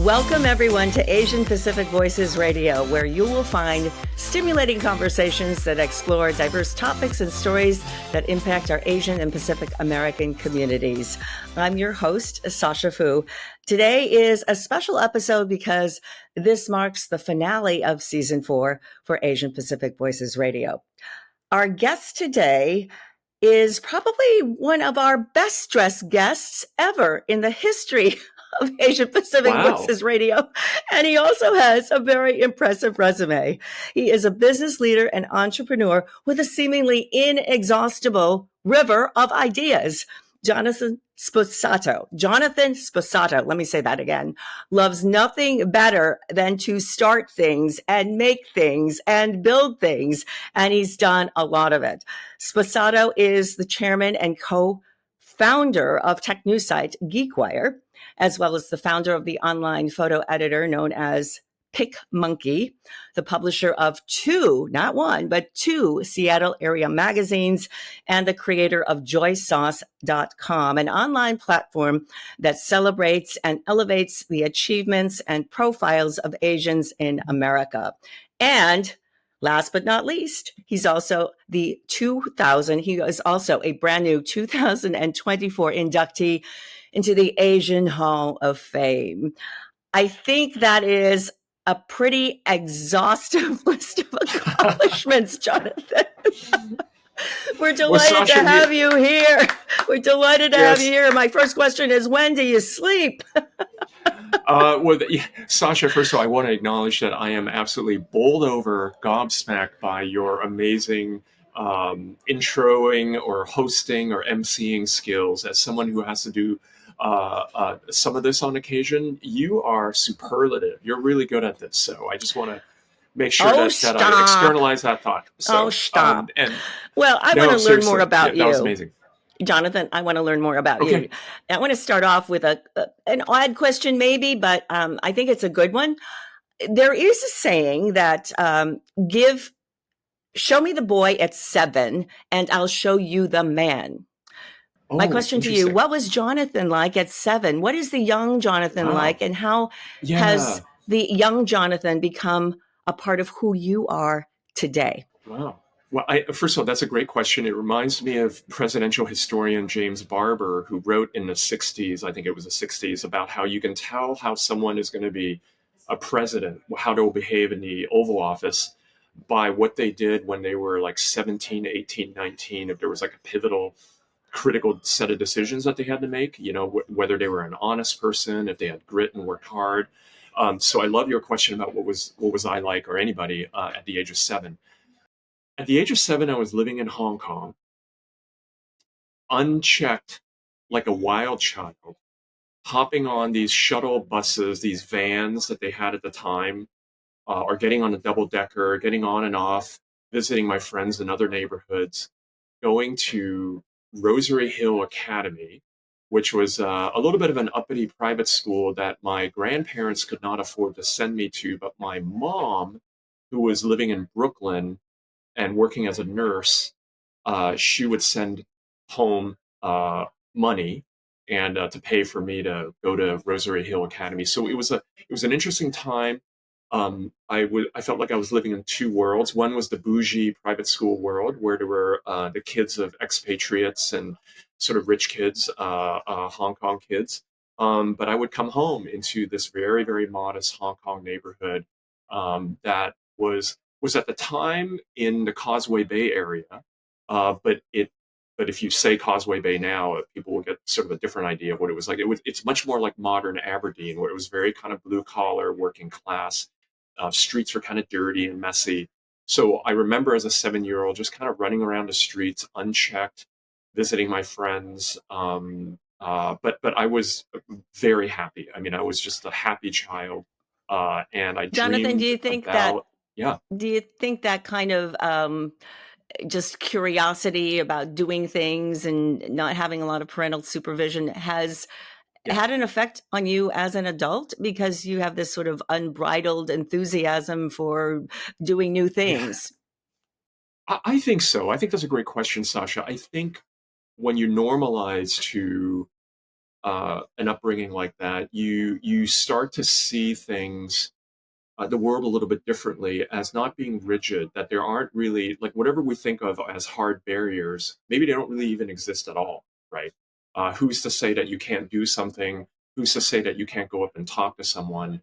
Welcome, everyone, to Asian Pacific Voices Radio, where you will find stimulating conversations that explore diverse topics and stories that impact our Asian and Pacific American communities. I'm your host, Sasha Foo. Today is a special episode because this marks the finale of Season 4 for Asian Pacific Voices Radio. Our guest today is probably one of our best dressed guests ever in the history of Asian Pacific Voices Radio. And he also has a very impressive resume. He is a business leader and entrepreneur with a seemingly inexhaustible river of ideas. Jonathan Sposato, let me say that again, loves nothing better than to start things and make things and build things. And he's done a lot of it. Sposato is the chairman and co-founder of tech news site GeekWire, as well as the founder of the online photo editor known as PicMonkey, the publisher of not one, but two Seattle area magazines, and the creator of joysauce.com, an online platform that celebrates and elevates the achievements and profiles of Asians in America. And last but not least, he is also a brand new 2024 inductee into the Asian Hall of Fame. I think that is a pretty exhaustive list of accomplishments, Jonathan. We're delighted to have you here. We're delighted to have you here. My first question is, when do you sleep? Sasha, first of all, I want to acknowledge that I am absolutely bowled over, gobsmacked by your amazing introing or hosting or emceeing skills. As someone who has to do some of this on occasion, you are superlative. You're really good at this. So I just want to make sure that I externalize that thought. So, stop. I want to learn more about you. That was amazing. Jonathan, I want to learn more about you. I want to start off with an odd question maybe, but I think it's a good one. There is a saying that show me the boy at 7 and I'll show you the man. My question to you, what was Jonathan like at 7? What is the young Jonathan like, and how has the young Jonathan become a part of who you are today? Wow. Well, first of all, that's a great question. It reminds me of presidential historian James Barber, who wrote in the 60s, I think it was the 60s, about how you can tell how someone is going to be a president, how they'll behave in the Oval Office by what they did when they were like 17, 18, 19, if there was like a pivotal critical set of decisions that they had to make, whether they were an honest person, if they had grit and worked hard. So I love your question about what was I like, or anybody at the age of 7. At the age of 7, I was living in Hong Kong, unchecked like a wild child, hopping on these shuttle buses, these vans that they had at the time, or getting on a double-decker, getting on and off, visiting my friends in other neighborhoods, going to Rosary Hill Academy, which was a little bit of an uppity private school that my grandparents could not afford to send me to, but my mom, who was living in Brooklyn and working as a nurse, she would send home money and to pay for me to go to Rosary Hill Academy. So it was an interesting time. I felt like I was living in two worlds. One was the bougie private school world, where there were the kids of expatriates and sort of rich kids, Hong Kong kids. But I would come home into this very, very modest Hong Kong neighborhood that was at the time in the Causeway Bay area. But if you say Causeway Bay now, people will get sort of a different idea of what it was like. It's much more like modern Aberdeen, where it was very kind of blue collar, working class. Streets were kind of dirty and messy. So I remember as a 7-year-old just kind of running around the streets unchecked, visiting my friends. But I was very happy. I mean, I was just a happy child. And I Jonathan, do you think that kind of just curiosity about doing things and not having a lot of parental supervision has had an effect on you as an adult, because you have this sort of unbridled enthusiasm for doing new things? I think so. I think that's a great question, Sasha. I think when you normalize to an upbringing like that, you start to see things, the world a little bit differently, as not being rigid, that there aren't really, like, whatever we think of as hard barriers, maybe they don't really even exist at all, right? Who's to say that you can't do something? Who's to say that you can't go up and talk to someone?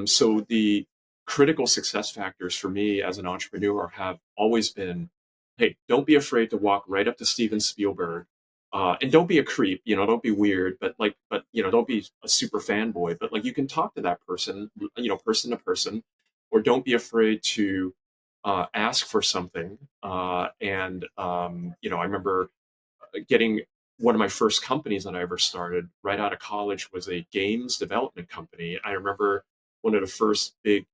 So the critical success factors for me as an entrepreneur have always been, hey, don't be afraid to walk right up to Steven Spielberg. And don't be a creep, don't be weird, but don't be a super fanboy, but like you can talk to that person, person to person, or don't be afraid to ask for something. I remember getting one of my first companies that I ever started right out of college was a games development company. I remember one of the first big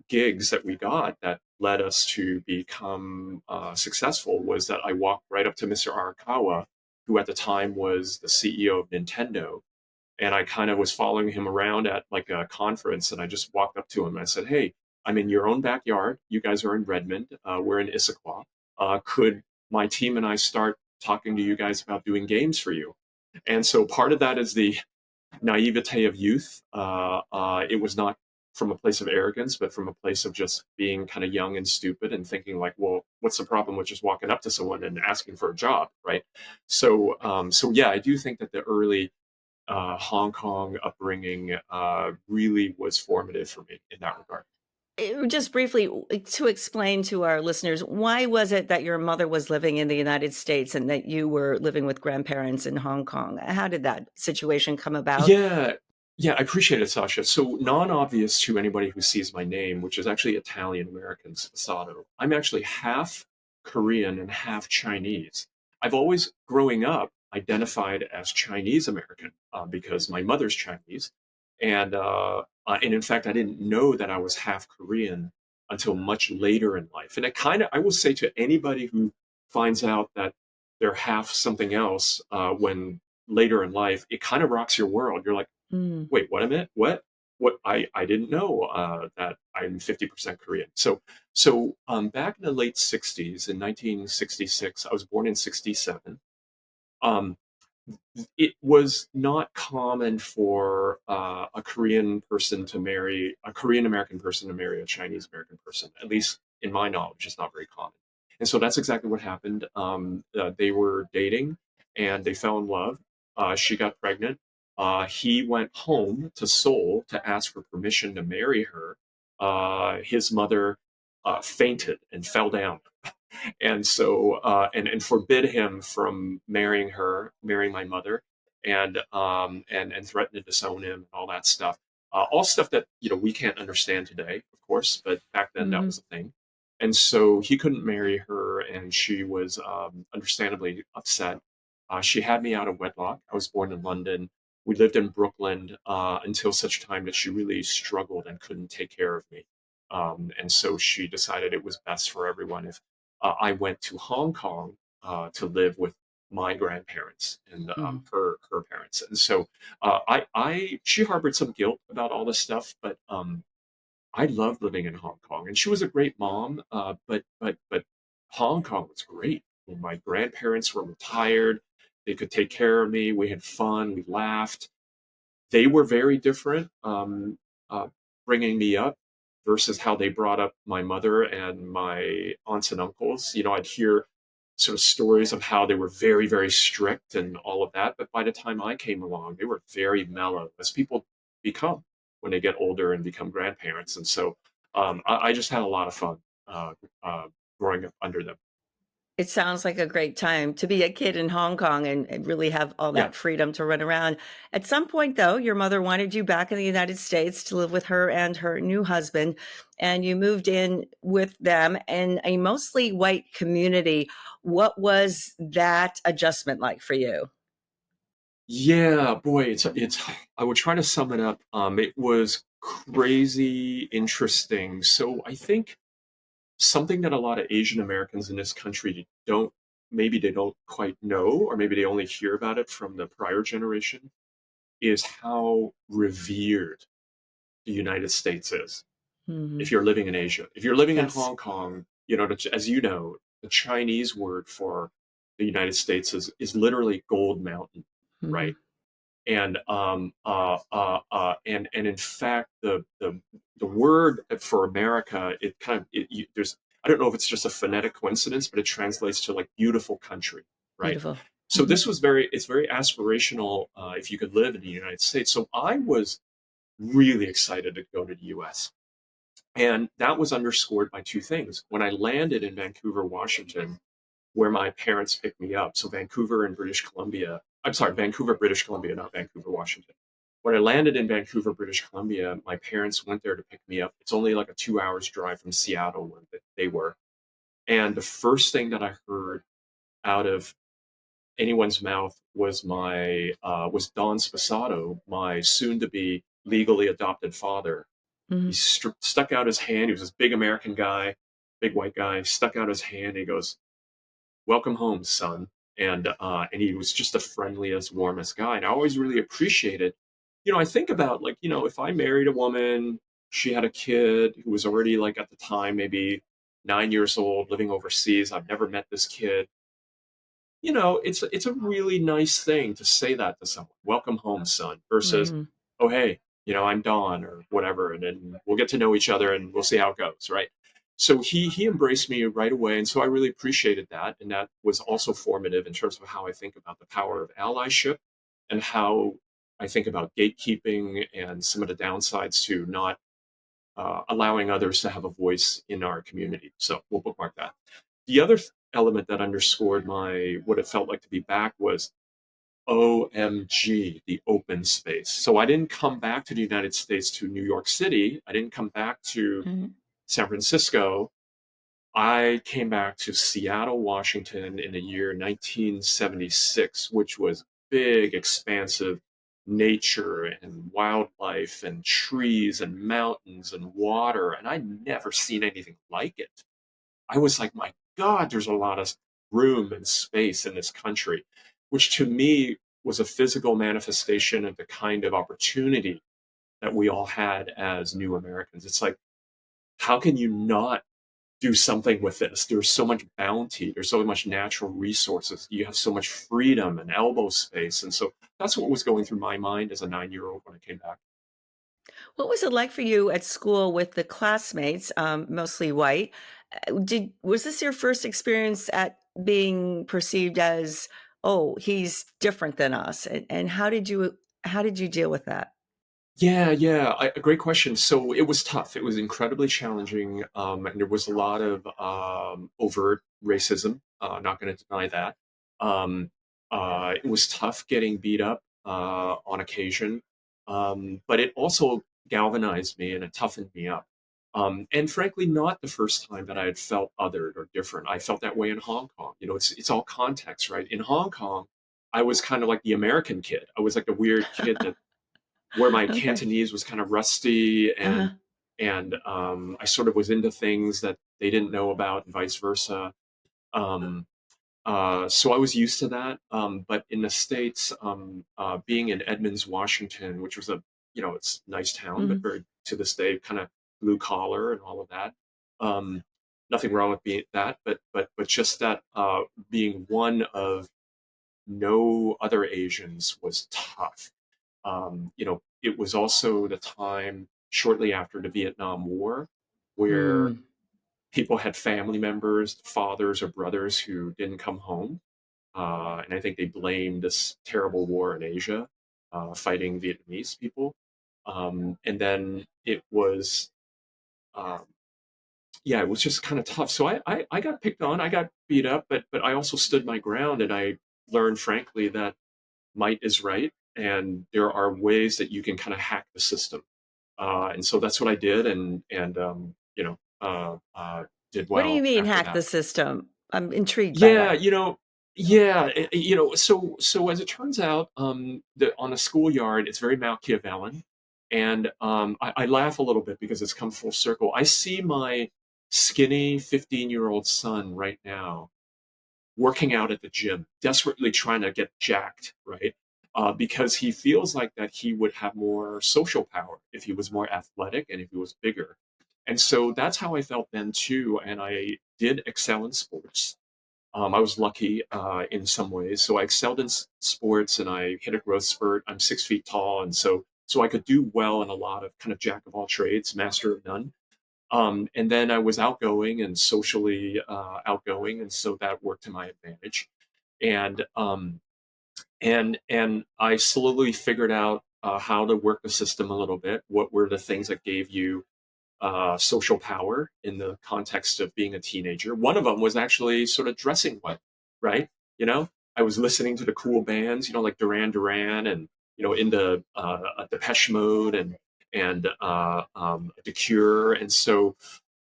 gigs that we got that led us to become successful was that I walked right up to Mr. Arakawa, who at the time was the CEO of Nintendo. And I kind of was following him around at like a conference, and I just walked up to him and I said, "Hey, I'm in your own backyard. You guys are in Redmond. We're in Issaquah. Could my team and I start talking to you guys about doing games for you?" And so part of that is the naivete of youth. It was not from a place of arrogance, but from a place of just being kind of young and stupid and thinking like, well, what's the problem with just walking up to someone and asking for a job, right? So yeah, I do think that the early Hong Kong upbringing really was formative for me in that regard. Just briefly, to explain to our listeners, why was it that your mother was living in the United States and that you were living with grandparents in Hong Kong? How did that situation come about? Yeah, yeah, I appreciate it, Sasha. So non-obvious to anybody who sees my name, which is actually Italian American Sposato, I'm actually half Korean and half Chinese. I've always, growing up, identified as Chinese American because my mother's Chinese, and in fact, I didn't know that I was half Korean until much later in life. And it kind of, I will say to anybody who finds out that they're half something else when later in life, it kind of rocks your world. You're like, Mm. wait, what a minute, what? What I didn't know that I'm 50% Korean. So back in the late 60s, in 1966, I was born in 67. Um, it was not common for a Korean person to marry a Korean American person to marry a Chinese American person. At least in my knowledge, it's not very common. And so that's exactly what happened. They were dating and they fell in love. She got pregnant. He went home to Seoul to ask for permission to marry her. His mother fainted and fell down and forbid him from marrying her, marrying my mother, and threatened to disown him and all that stuff. All stuff that we can't understand today, of course, but back then that Hmm. was a thing. And so he couldn't marry her, and she was understandably upset. She had me out of wedlock. I was born in London. We lived in Brooklyn until such time that she really struggled and couldn't take care of me. And so she decided it was best for everyone if I went to Hong Kong to live with my grandparents and Hmm. her parents. And so she harbored some guilt about all this stuff, but I loved living in Hong Kong, and she was a great mom. But Hong Kong was great. I mean, my grandparents were retired; they could take care of me. We had fun. We laughed. They were very different, bringing me up versus how they brought up my mother and my aunts and uncles. I'd hear sort of stories of how they were very, very strict and all of that. But by the time I came along, they were very mellow, as people become when they get older and become grandparents. And so I just had a lot of fun uh, uh, growing up under them. It sounds like a great time to be a kid in Hong Kong and really have all Yeah. that freedom to run around. At some point, though, your mother wanted you back in the United States to live with her and her new husband, and you moved in with them in a mostly white community. What was that adjustment like for you? Yeah, boy, it's I would try to sum it up. It was crazy interesting. So I think something that a lot of Asian Americans in this country don't, maybe they don't quite know, or maybe they only hear about it from the prior generation, is how revered the United States is. If Mhm. you're living in Asia, if you're living in Yes. Hong Kong, as you know, the Chinese word for the United States is literally Gold Mountain, right? Mhm. And in fact, the word for America, it kind of there's, I don't know if it's just a phonetic coincidence, but it translates to like beautiful country, right? Beautiful. So this was it's very aspirational, if you could live in the United States. So I was really excited to go to the US. And that was underscored by two things. When I landed in Vancouver, Washington, where my parents picked me up, so Vancouver in British Columbia, I'm sorry, Vancouver, British Columbia, not Vancouver, Washington. When I landed in Vancouver, British Columbia, my parents went there to pick me up. It's only like a 2 hours drive from Seattle where they were. And the first thing that I heard out of anyone's mouth was Don Sposato, my soon-to-be legally adopted father. He Mhm. stuck out his hand. He was this big American guy, big white guy. Stuck out his hand. He goes, "Welcome home, son." And he was just the friendliest, warmest guy. And I always really appreciated. I think about, like, if I married a woman, she had a kid who was already, like, at the time maybe 9 years old, living overseas. I've never met this kid. It's a really nice thing to say that to someone. Welcome home, son, versus, Mhm. oh, hey, I'm Don or whatever, and then we'll get to know each other and we'll see how it goes, right? So he embraced me right away, and so I really appreciated that, and that was also formative in terms of how I think about the power of allyship and how I think about gatekeeping and some of the downsides to not allowing others to have a voice in our community. So we'll bookmark that. The other element that underscored my what it felt like to be back was OMG, the open space. So I didn't come back to the United States to New York City. I didn't come back to Mhm. San Francisco. I came back to Seattle, Washington in the year 1976, which was big, expansive nature and wildlife and trees and mountains and water. And I'd never seen anything like it. I was like, my God, there's a lot of room and space in this country, which to me was a physical manifestation of the kind of opportunity that we all had as new Americans. It's like, how can you not do something with this? There's so much bounty, there's so much natural resources, you have so much freedom and elbow space. And so that's what was going through my mind as a 9-year-old when I came back. What was it like for you at school with the classmates, mostly white? Did was this your first experience at being perceived as, "Oh, he's different than us," and how did you deal with that? Yeah, yeah, a great question. So it was tough. It was incredibly challenging, and there was a lot of overt racism. Not going to deny that. Um, it was tough getting beat up on occasion, but it also galvanized me and it toughened me up. And frankly, not the first time that I had felt othered or different. I felt that way in Hong Kong. It's all context, right? In Hong Kong, I was kind of like the American kid. I was like the weird kid that where my Okay. Cantonese was kind of rusty, and Uh-huh. I sort of was into things that they didn't know about, and vice versa. Um, so I was used to that. But in the States, being in Edmonds, Washington, which was it's a nice town, but Mhm. very to this day kind of blue collar and all of that. Um, Nothing wrong with being that, but just that being one of no other Asians was tough. It was also the time shortly after the Vietnam War where Mm. people had family members, fathers or brothers who didn't come home. And I think they blamed this terrible war in Asia, fighting Vietnamese people. And then um, yeah, it was just kind of tough. So I got picked on, I got beat up, but I also stood my ground, and I learned, frankly, that might is right, and there are ways that you can kind of hack the system. And so that's what I did, and did What do you well mean after hack the that. system? I'm intrigued by Yeah, that. yeah, so as it turns out, on a schoolyard, it's very Machiavellian, and I laugh a little bit because it's come full circle. I see my skinny 15-year-old son right now working out at the gym, desperately trying to get jacked, right? Because he feels like that he would have more social power if he was more athletic and if he was bigger. And so that's how I felt then too. And I did excel in sports. I was lucky in some ways. So I excelled in sports and I hit a growth spurt. I'm 6 feet tall. And so I could do well in a lot of kind of jack of all trades, master of none. And then I was outgoing and socially outgoing. And so that worked to my advantage. And, and I slowly figured out how to work the system a little bit. What were the things that gave you social power in the context of being a teenager? One of them was actually sort of dressing well, right? You know, I was listening to the cool bands, like Duran Duran and, into Depeche Mode and The Cure. And so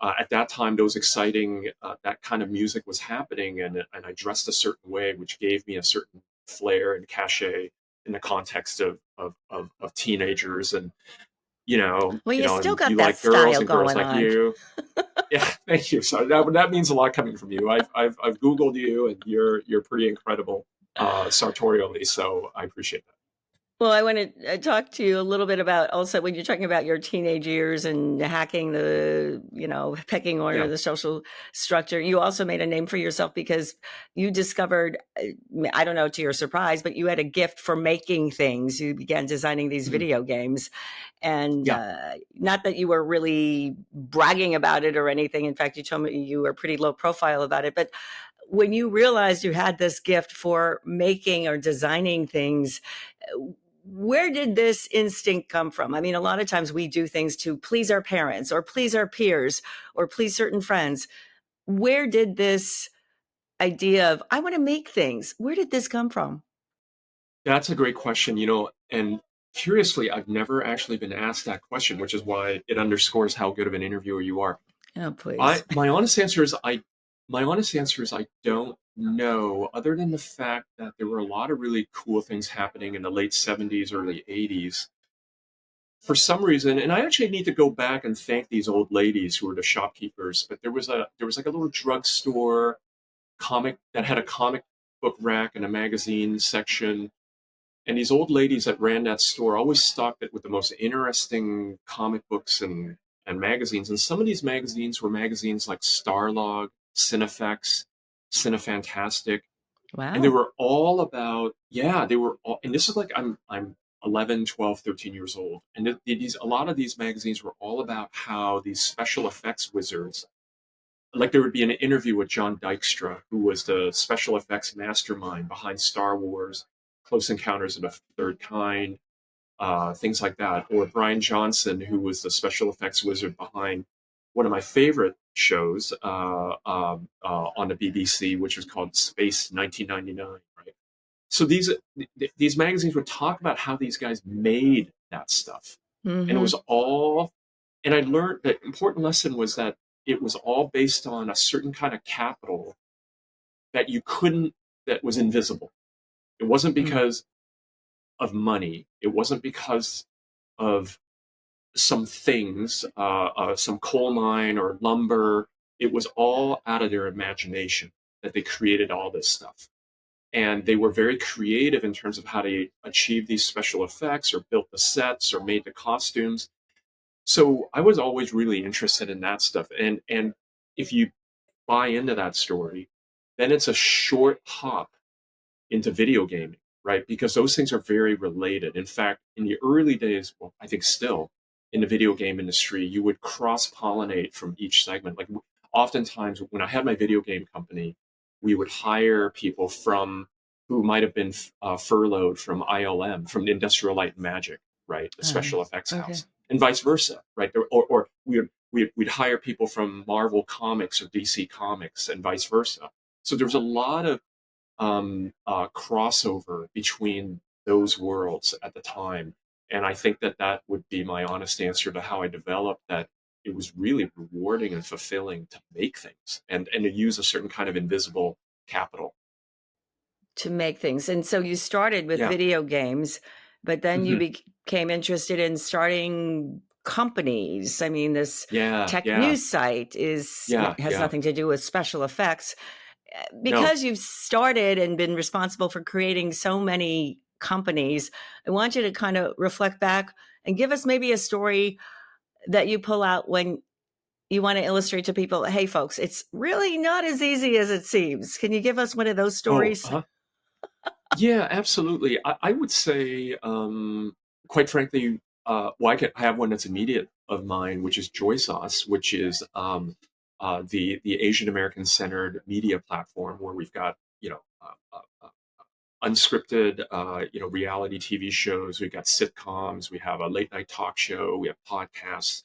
at that time, those exciting, that kind of music was happening. And I dressed a certain way, which gave me a certain flair and cachet in the context of teenagers. And Well, you still and got you that like girls style and girls going like on. you. Yeah, thank you. So that means a lot coming from you. I've Googled you, and you're pretty incredible sartorially. So I appreciate that. Well, I want to talk to you a little bit about also when you're talking about your teenage years and hacking the, pecking order, Yeah. the social structure. You also made a name for yourself because you discovered, I don't know to your surprise, but you had a gift for making things. You began designing these Mhm. video games. And Yeah. not that you were really bragging about it or anything. In fact, you told me you were pretty low profile about it. But when you realized you had this gift for making or designing things, where did this instinct come from? I mean, a lot of times we do things to please our parents or please our peers or please certain friends. Where did this idea of, I want to make things, where did this come from? That's a great question. And curiously, I've never actually been asked that question, which is why it underscores how good of an interviewer you are. Oh, please. I my honest answer is I don't know, other than the fact that there were a lot of really cool things happening in the late 70s, early 80s. For some reason, and I actually need to go back and thank these old ladies who were the shopkeepers, but there was like a little drugstore comic that had a comic book rack and a magazine section. And these old ladies that ran that store always stocked it with the most interesting comic books and magazines. And some of these magazines were magazines like Starlog, Cinefex, Cinefantastic. And they Wow. were all about, yeah, they were all, and this is like, I'm 11, 12, 13 years old. And a lot of these magazines were all about how these special effects wizards, like there would be an interview with John Dykstra, who was the special effects mastermind behind Star Wars, Close Encounters of the Third Kind, things like that. Or Brian Johnson, who was the special effects wizard behind one of my favorite shows on the BBC, which was called Space 1999. Right. So these magazines would talk about how these guys made that stuff, and it Mm-hmm. was all. And I learned that important lesson was that it was all based on a certain kind of capital that you couldn't, that was invisible. It wasn't Mm. because of money. It wasn't because of some things, some coal mine or lumber. It was all out of their imagination that they created all this stuff. And they were very creative in terms of how they achieved these special effects or built the sets or made the costumes. So I was always really interested in that stuff. And if you buy into that story, then it's a short hop into video gaming, right? Because those things are very related. In fact, in the early days, well, I think still in the video game industry, you would cross pollinate from each segment. Like oftentimes when I had my video game company, we would hire people from who might have been furloughed from ILM, from Industrial Light and Magic, right? The special effects Okay. house, and vice versa, right? Or we'd hire people from Marvel Comics or DC Comics and vice versa. So there was a lot of crossover between those worlds at the time. And I think that that would be my honest answer to how I developed that. It was really rewarding and fulfilling to make things and to use a certain kind of invisible capital. To make things. And so you started with Yeah. video games, but then you Hmm. became interested in starting companies. I mean, this Yeah. tech Yeah. news site is Yeah. has Yeah. nothing to do with special effects. No. Because you've started and been responsible for creating so many companies, I want you to kind of reflect back and give us maybe a story that you pull out when you want to illustrate to people, hey, folks, it's really not as easy as it seems. Can you give us one of those Oh, stories? yeah, absolutely. I would say, quite frankly, well, I have one that's immediate of mine, which is Joy Sauce, which is the Asian American centered media platform where we've got unscripted reality TV shows. We've got sitcoms. We have a late night talk show. We have podcasts.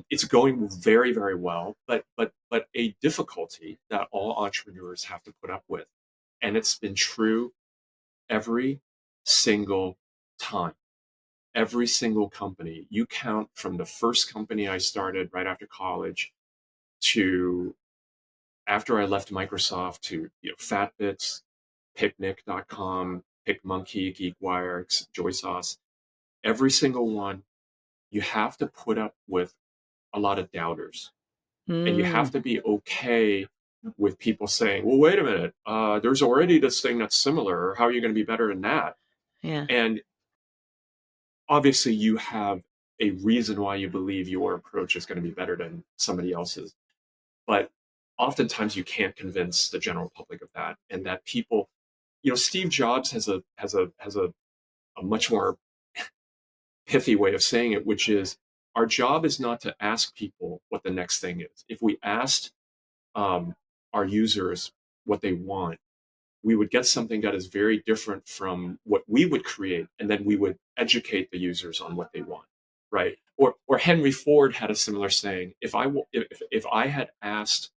It's going very, very well, but a difficulty that all entrepreneurs have to put up with, and it's been true every single time. Every single company, you count from the first company I started right after college to after I left Microsoft to Fatbits, Picnic.com, PicMonkey, GeekWire, Joy Sauce. Every single one, you have to put up with a lot of doubters, and you have Mm, to be okay with people saying, "Well, wait a minute, there's already this thing that's similar. How are you going to be better than that?" yeah. And obviously you have a reason why you believe your approach is going to be better than somebody else's, but oftentimes you can't convince the general public of that, and that people, Steve Jobs has a much more pithy way of saying it, which is our job is not to ask people what the next thing is. If we asked um, our users what they want, we would get something that is very different from what we would create, and then we would educate the users on what they want, right? Or Henry Ford had a similar saying: if I had asked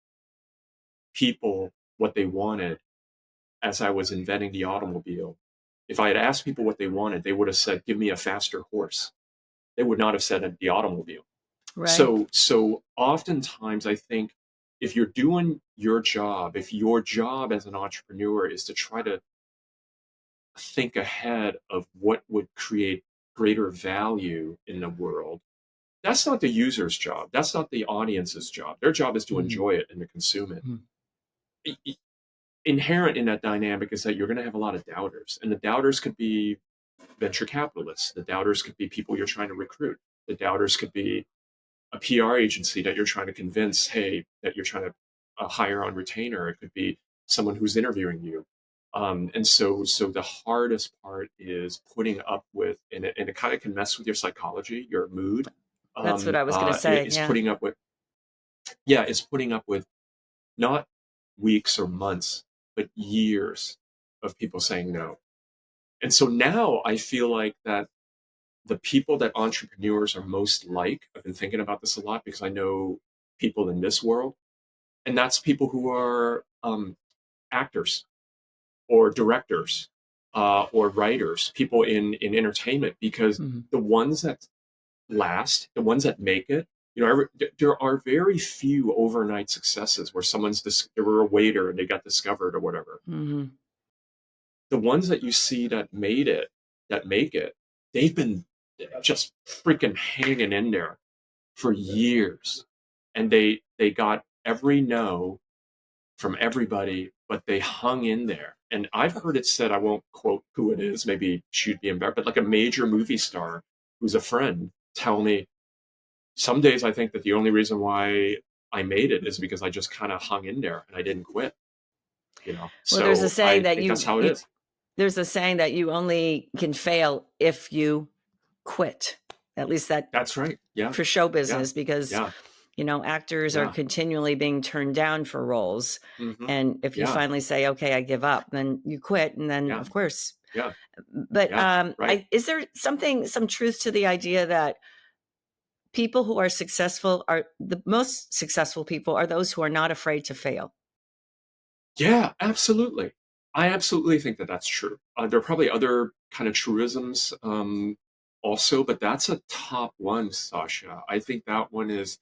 people what they wanted as I was inventing the automobile, if I had asked people what they wanted, they would have said, "Give me a faster horse." They would not have said the automobile. Right. So oftentimes I think if you're doing your job, if your job as an entrepreneur is to try to think ahead of what would create greater value in the world, that's not the user's job. That's not the audience's job. Their job is to Mhm, enjoy it and to consume it. mhm. Inherent in that dynamic is that you're going to have a lot of doubters, and the doubters could be venture capitalists. The doubters could be people you're trying to recruit. The doubters could be a PR agency that you're trying to convince, hey, that you're trying to hire on retainer. It could be someone who's interviewing you. And so the hardest part is putting up with, and it kind of can mess with your psychology, your mood. That's what I was going to say. Is Yeah. putting up with, yeah, it's putting up with not weeks or months, but years of people saying no. And so now I feel like that the people that entrepreneurs are most like, I've been thinking about this a lot because I know people in this world, and that's people who are actors or directors or writers, people in entertainment, because Mhm. the ones that last, the ones that make it, there are very few overnight successes where they were a waiter and they got discovered or whatever. Mhm. The ones that you see that made it, that make it, they've been just freaking hanging in there for years, and they got every no from everybody, but they hung in there. And I've heard it said, I won't quote who it is, maybe she'd be embarrassed, but like a major movie star who's a friend tell me, some days I think that the only reason why I made it is because I just kind of hung in there and I didn't quit. Well, there's a So saying I that think that's how it is. there's a saying that you only can fail if you quit. At least that That's right. Yeah. for show Yeah. business, because Yeah. actors are Yeah. continually being turned down for roles. Hmm. And if you Yeah. finally say, okay, I give up, then you quit. And then, Yeah. of course, Yeah. but Yeah. Right. is there some truth to the idea that people who are successful are the most successful people are those who are not afraid to fail? Yeah, absolutely. I absolutely think that that's true. There are probably other kind of truisms also, but that's a top one, Sasha. I think that one is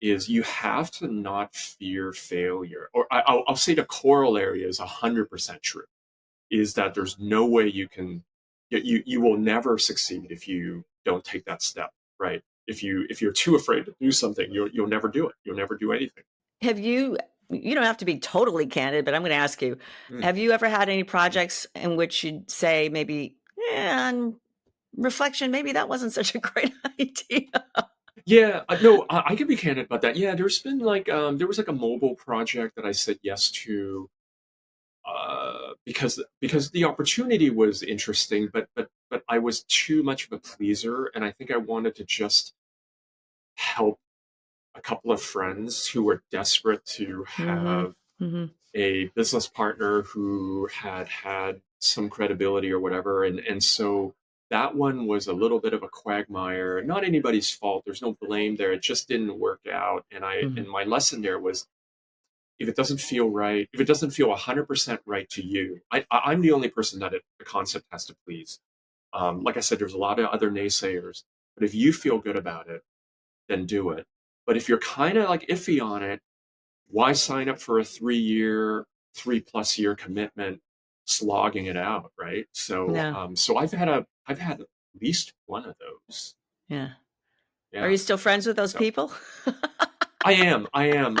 you have to not fear failure. Or I'll say the corollary is 100% true. Is that there's no way you will never succeed if you don't take that step, right? If you're too afraid to do something, you'll never do it. You'll never do anything. Have you don't have to be totally candid, but I'm going to ask you, Mm. have you ever had any projects in which you'd say maybe, on reflection, maybe that wasn't such a great idea? Yeah, no, I can be candid about that. Yeah, there's been like there was like a mobile project that I said yes to because the opportunity was interesting, but I was too much of a pleaser, and I think I wanted to just help a couple of friends who were desperate to Mm-hmm. have Mm-hmm. a business partner who had some credibility or whatever, and so that one was a little bit of a quagmire. Not anybody's fault. There's no blame there. It just didn't work out, Mm-hmm. and my lesson there was if it doesn't feel right, if it doesn't feel 100% right to you, I'm the only person that the concept has to please. Like I said, there's a lot of other naysayers, but if you feel good about it, then do it. But if you're kind of like iffy on it, why sign up for a 3 year, 3+ year commitment, slogging it out, right? So, No. so I've had at least one of those. Yeah. Are Yeah. you still friends with those So people? I am, and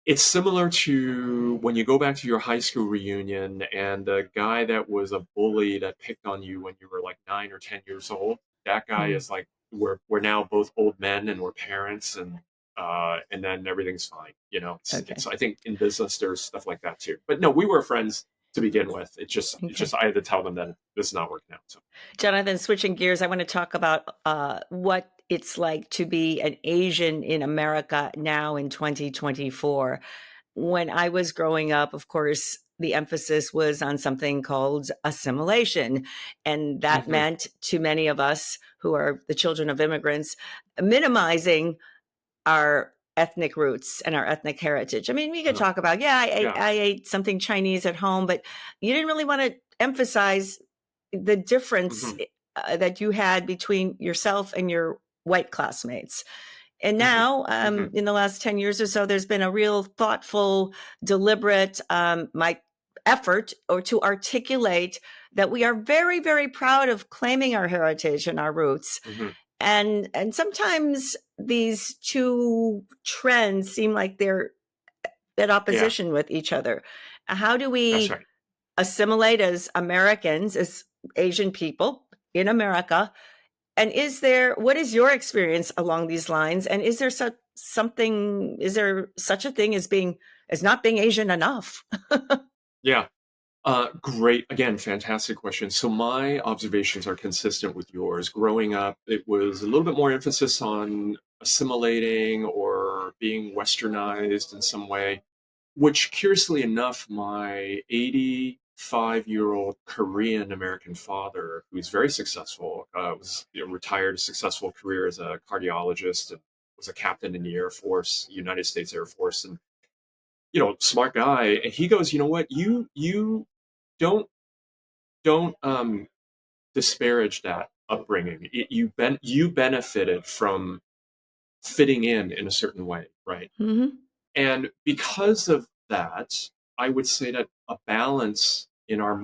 it's similar to when you go back to your high school reunion and the guy that was a bully that picked on you when you were like 9 or 10 years old. That guy Mm. is like we're now both old men and we're parents and then everything's fine. You know, Okay. it's I think in business there's stuff like that too. But no, we were friends to begin with. It's Okay. just I had to tell them that this is not working out. So Jonathan, switching gears, I want to talk about what it's like to be an Asian in America now in 2024. When I was growing up, of course, the emphasis was on something called assimilation. And that hmm meant to many of us who are the children of immigrants, minimizing our ethnic roots and our ethnic heritage. I mean, we could uh, talk about, yeah, yeah. I ate something Chinese at home, but you didn't really want to emphasize the difference hmm that you had between yourself and your white classmates. And hmm now, hmm in the last 10 years or so, there's been a real thoughtful, deliberate, my effort or to articulate that we are very, very proud of claiming our heritage and our roots. hmm And sometimes these two trends seem like they're at Yeah, opposition with each other. How do that's we right. assimilate as Americans, as Asian people in America? And what is your experience along these lines? And is there is there such a thing as not being Asian enough? Yeah. Great. Again, fantastic question. So my observations are consistent with yours. Growing up, it was a little bit more emphasis on assimilating or being westernized in some way, which curiously enough, my 85-year-old Korean American father, who's very successful, was retired, successful career as a cardiologist, and was a captain in the Air Force, United States Air Force, and smart guy. And he goes, you know what, you don't don't disparage that upbringing. You benefited from fitting in a certain way, right? Mm-hmm. And because of that, I would say that a balance in our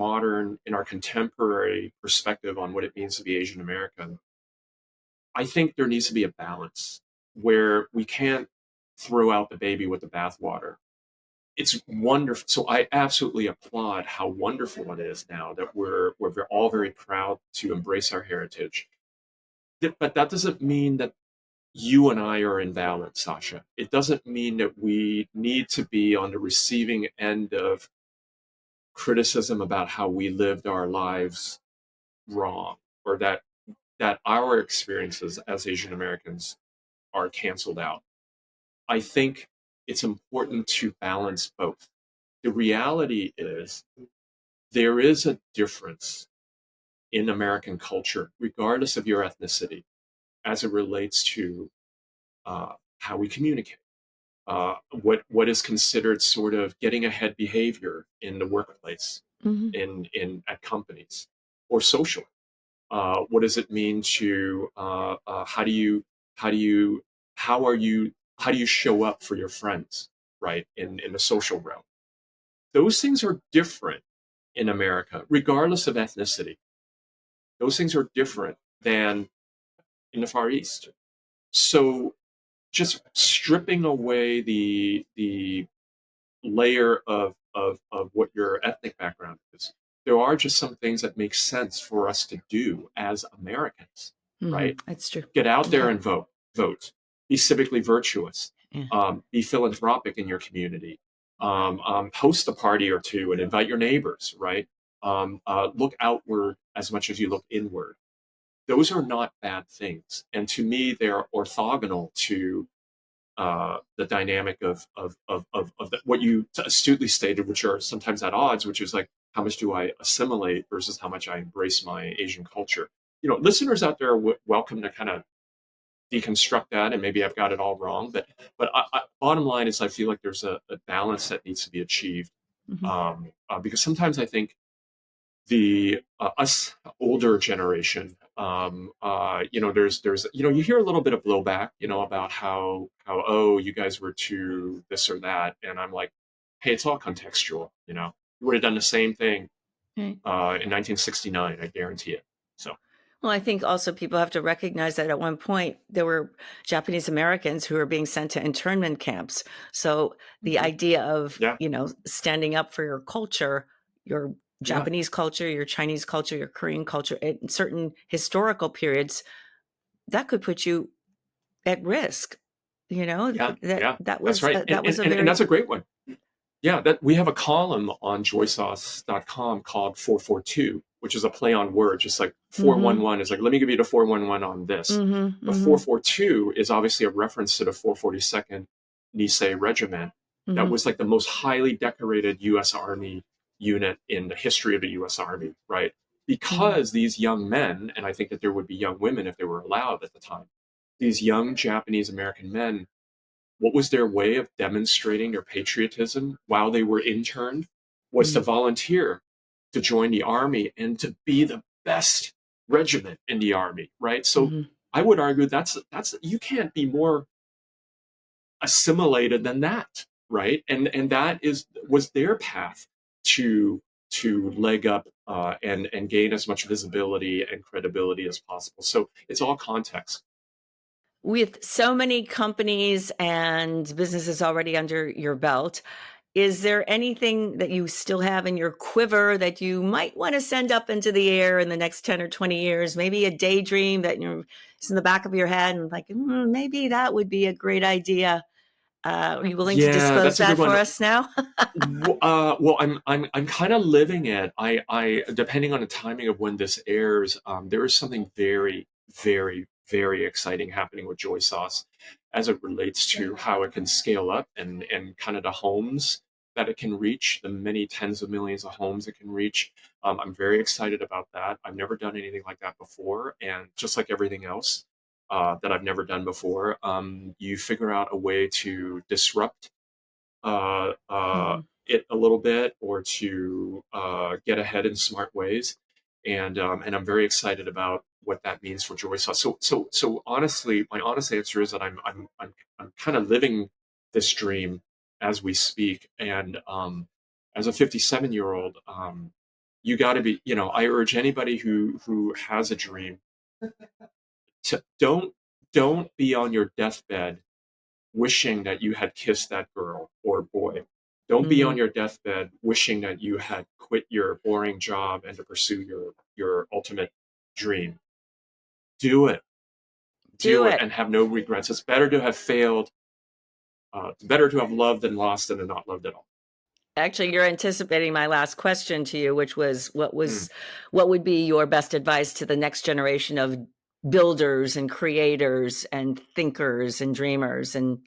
contemporary perspective on what it means to be Asian American, I think there needs to be a balance where we can't throw out the baby with the bathwater. It's wonderful. So I absolutely applaud how wonderful it is now that we're all very proud to embrace our heritage. But that doesn't mean that you and I are invalid, Sasha. It doesn't mean that we need to be on the receiving end of criticism about how we lived our lives wrong, or that our experiences as Asian Americans are canceled out. I think it's important to balance both. The reality is there is a difference in American culture, regardless of your ethnicity, as it relates to how we communicate, what is considered sort of getting ahead behavior in the workplace, Mm-hmm. in at companies, or social. What does it mean to how do you how are you how do you show up for your friends, right? In the social realm, those things are different in America, regardless of ethnicity. Those things are different than in the Far East. So just stripping away the layer of what your ethnic background is, there are just some things that make sense for us to do as Americans, right? That's true. Get out there Okay. and vote. Vote. Be civically virtuous. Yeah. Be philanthropic in your community. Host a party or two and invite your neighbors, right? Look outward as much as you look inward. Those are not bad things. And to me, they're orthogonal to the dynamic of what you astutely stated, which are sometimes at odds, which is like, how much do I assimilate versus how much I embrace my Asian culture? Listeners out there are welcome to kind of deconstruct that, and maybe I've got it all wrong. But bottom line is, I feel like there's a balance that needs to be achieved, Hmm. because sometimes I think the us older generation, there's you hear a little bit of blowback, about how, oh, you guys were too this or that, and I'm like, hey, it's all contextual. You would have done the same thing Right. in 1969, I guarantee it. So Well, I think also people have to recognize that at one point there were Japanese Americans who were being sent to internment camps. So the mhm. idea of, Yeah, standing up for your culture, your yeah, Japanese culture, your Chinese culture, your Korean culture, in certain historical periods, that could put you at risk. yeah, That yeah. that That's was right, a, and that was and a and, and very that's a great one. Yeah, that we have a column on joysauce.com called 442, which is a play on words. Just like mm-hmm, 411 is like, let me give you the 411 on this. mm-hmm, But mm-hmm, 442 is obviously a reference to the 442nd Nisei Regiment. That mm-hmm, was like the most highly decorated US Army unit in the history of the US Army, right? mm-hmm, Because these young men, and I think that there would be young women if they were allowed at the time, these young Japanese American men, what was their way of demonstrating their patriotism while they were interned was to mm-hmm, volunteer to join the army and to be the best regiment in the army, right? So mm-hmm. I would argue that's you can't be more assimilated than that, right? And that was their path to leg up and gain as much visibility and credibility as possible. So it's all context. With so many companies and businesses already under your belt, is there anything that you still have in your quiver that you might want to send up into the air in the next 10 or 20 years? Maybe a daydream that is in the back of your head and like, maybe that would be a great idea. Are you willing to Yeah, disclose that's a good that for one. us now? Well, I'm kind of living it. I depending on the timing of when this airs, there is something very, very, very exciting happening with Joy Sauce as it relates to how it can scale up and kind of the homes that it can reach, the many tens of millions of homes it can reach. I'm very excited about that. I've never done anything like that before, and just like everything else that I've never done before, you figure out a way to disrupt Mhm. it a little bit or to get ahead in smart ways. And I'm very excited about what that means for Joy Sauce. So honestly, my honest answer is that I'm kind of living this dream as we speak. And as a 57-year-old, you got to be, I urge anybody who has a dream to don't be on your deathbed wishing that you had kissed that girl or boy. Don't be on Mhm. your deathbed wishing that you had quit your boring job and to pursue your ultimate dream. Do it. Do Do it it. and have no regrets. It's better to have failed. It's better to have loved and lost than to not loved at all. Actually, you're anticipating my last question to you, which was Mm. what would be your best advice to the next generation of builders and creators and thinkers and dreamers? And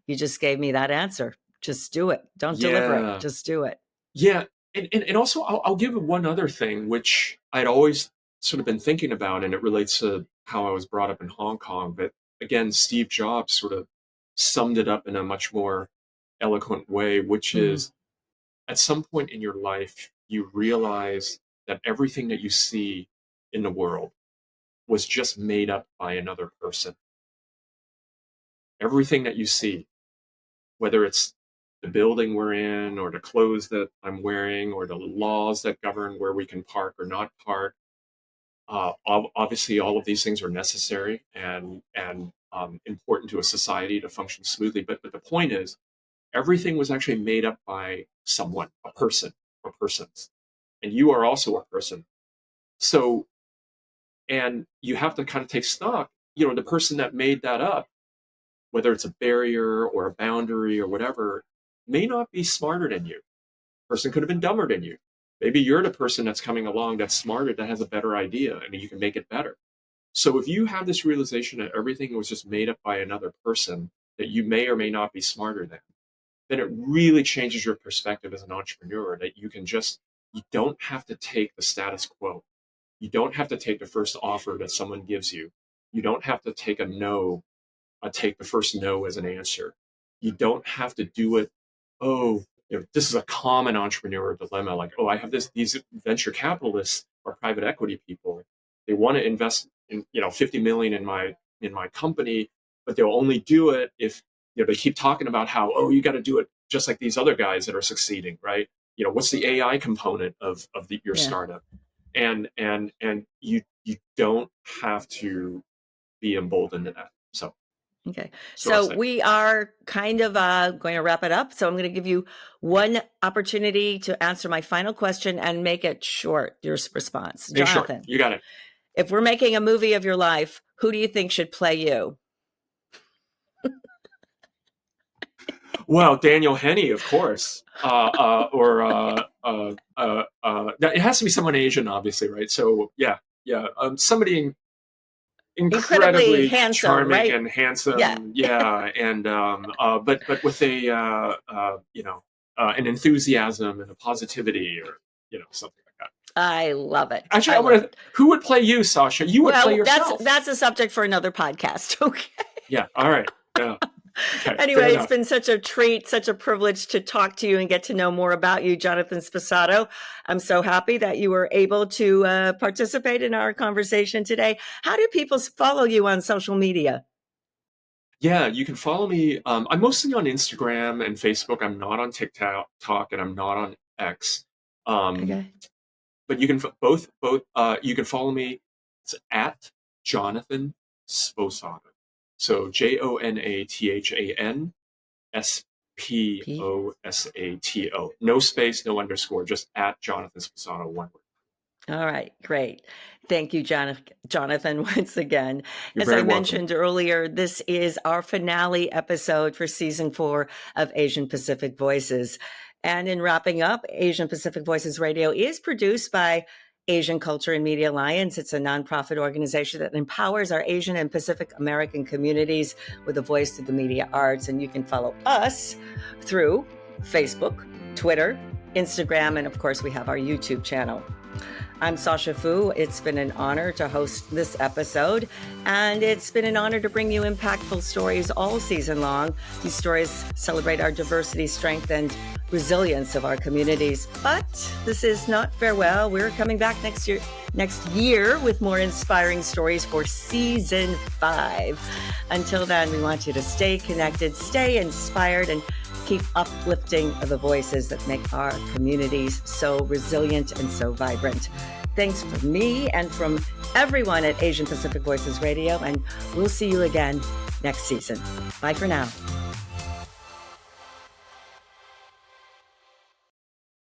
you just gave me that answer. Just do it. Don't deliver it. Yeah. Just do it. Yeah. And also, I'll give one other thing, which I'd always sort of been thinking about, and it relates to how I was brought up in Hong Kong. But again, Steve Jobs sort of summed it up in a much more eloquent way, which Mhm. is at some point in your life, you realize that everything that you see in the world was just made up by another person. Everything that you see, whether it's the building we're in or the clothes that I'm wearing or the laws that govern where we can park or not park. Obviously, all of these things are necessary and important to a society to function smoothly. But the point is, everything was actually made up by someone, a person or persons. and you are also a person. So, and you have to kind of take stock, the person that made that up, whether it's a barrier or a boundary or whatever, may not be smarter than you. Person could have been dumber than you. Maybe you're the person that's coming along that's smarter, that has a better idea, and you can make it better. So if you have this realization that everything was just made up by another person that you may or may not be smarter than, then it really changes your perspective as an entrepreneur, that you don't have to take the status quo. You don't have to take the first offer that someone gives you. You don't have to take take the first no as an answer. You don't have to do it. This is a common entrepreneur dilemma. Like, I have these venture capitalists or private equity people. They want to invest in, 50 million in my company, but they'll only do it if, they keep talking about how, you got to do it just like these other guys that are succeeding, right? What's the AI component of your startup? And you don't have to be emboldened to that. So. Okay. So we are kind of going to wrap it up. So I'm going to give you one opportunity to answer my final question and make it short, your response. Jonathan, short. You got it. If we're making a movie of your life, who do you think should play you? Well, Daniel Henney, of course. It has to be someone Asian, obviously, right? So yeah. Somebody incredibly handsome, charming, right? And handsome, and but with an enthusiasm and a positivity, or something like that. I love it. Actually, who would play you, Sasha? You would play yourself. That's a subject for another podcast. Okay. Yeah. All right. Yeah. Okay, anyway, it's been such a treat, such a privilege to talk to you and get to know more about you, Jonathan Sposato. I'm so happy that you were able to participate in our conversation today. How do people follow you on social media? Yeah, you can follow me. I'm mostly on Instagram and Facebook. I'm not on TikTok, and I'm not on X. Okay. But you can both. You can follow me. It's at Jonathan Sposato. So JONATHAN SPOSATO. No space, no underscore. Just at Jonathan Sposato, one word. All right, great. Thank you, Jonathan, once again. You're As I welcome. mentioned earlier, this is our finale episode for season 4 of Asian Pacific Voices. And in wrapping up, Asian Pacific Voices Radio is produced by Asian Culture and Media Alliance. It's a nonprofit organization that empowers our Asian and Pacific American communities with a voice to the media arts. And you can follow us through Facebook, Twitter, Instagram, and of course, we have our YouTube channel. I'm Sasha Foo. It's been an honor to host this episode, and it's been an honor to bring you impactful stories all season long. These stories celebrate our diversity, strength, and resilience of our communities. But this is not farewell. We're coming back next year with more inspiring stories for season 5. Until then, we want you to stay connected, stay inspired, and keep uplifting the voices that make our communities so resilient and so vibrant. Thanks from me and from everyone at Asian Pacific Voices Radio, and we'll see you again next season. Bye for now.